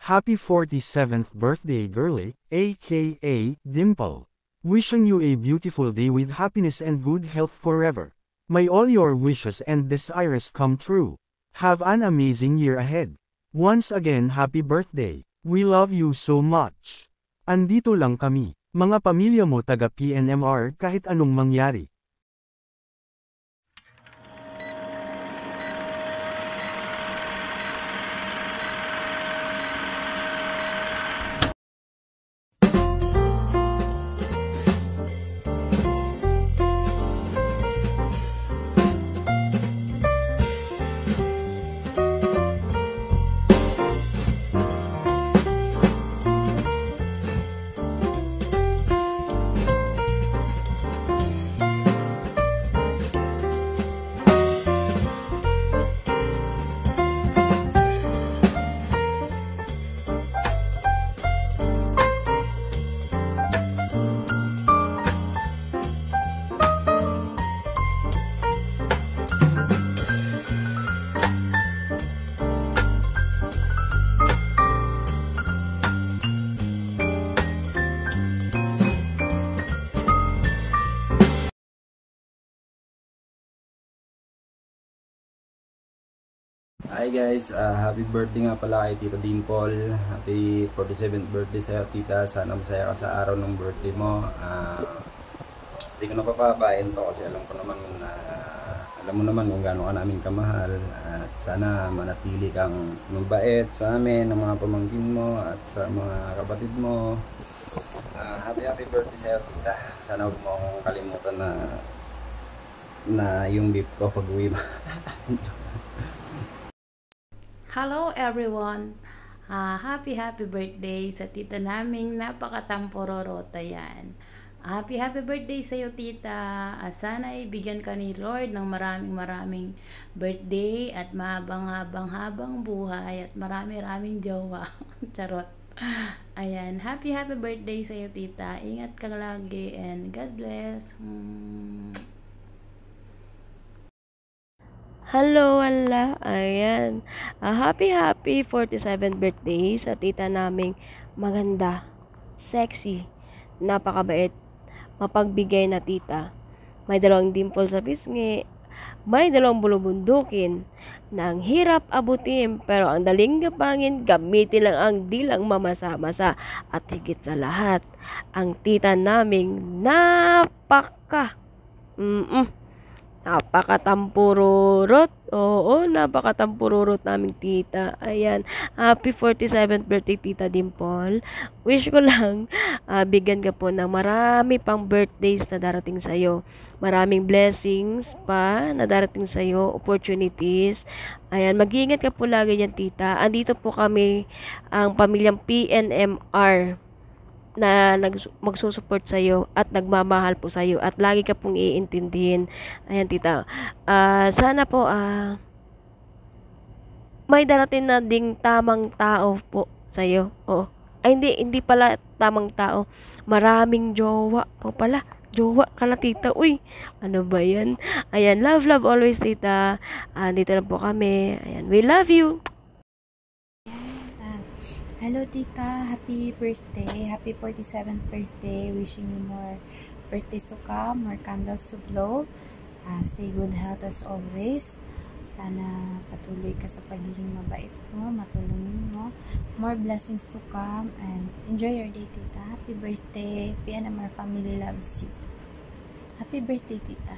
Happy 47th birthday girlie, aka Dimple. Wishing you a beautiful day with happiness and good health forever. May all your wishes and desires come true. Have an amazing year ahead. Once again happy birthday. We love you so much. Andito lang kami, mga pamilya mo taga PNMR kahit anong mangyari. Hi guys, happy birthday nga pala kay Tita Dimple. Happy 47th birthday sa'yo tita. Sana masaya ka sa araw ng birthday mo. Hindi ko na papapain to kasi alam mo naman kung gaano ka namin kamahal. At sana manatili kang mabait sa amin, ng mga pamangkin mo at sa mga kapatid mo. Happy birthday sa'yo tita. Sana huwag mo akong kalimutan na yung beef ko pag uwi mo. Hello everyone! Happy birthday sa tita naming napakatampororota yan. Happy birthday sa iyo tita. Sana ibigyan ka ni Lord ng maraming birthday at mahabang buhay at maraming jowa. Charot. Ayan, happy birthday sa iyo tita. Ingat ka lagi and God bless. Hello, Allah. Ayan. Happy 47th birthday sa tita naming maganda, sexy, napakabait, mapagbigay na tita. May 2 dimple sa pisngi, may 2 bulubundukin, na ang hirap abutin pero ang daling gapangin, gamitin lang ang dilang mamasa-masa at higit sa lahat, ang tita naming napakatampururot. Oo, napakatampururot naming tita. Ayan, happy 47th birthday tita Dimple. Wish ko lang bigyan ka po ng marami pang birthdays na darating sa'yo. Maraming blessings pa na darating sa'yo, opportunities. Ayan, mag-iingat ka po lagi yan tita. Andito po kami, ang pamilyang PNMR, na magsusupport sa iyo at nagmamahal po sa iyo at lagi ka pong iintindihin. Ayan tita. Sana po may darating na ding tamang tao po sa iyo. Oo. Ay hindi pala tamang tao. Maraming jowa po pala. Jowa ka na tita. Uy, ano ba yan? Ayan, love always tita. Dito na po kami. Ayan, we love you. Hello tita, happy birthday, happy 47th birthday, wishing you more birthdays to come, more candles to blow, stay good health as always, sana patuloy ka sa pagiging mabait mo, matulungin mo, more blessings to come, and enjoy your day tita. Happy birthday, PNMR family loves you. Happy birthday tita.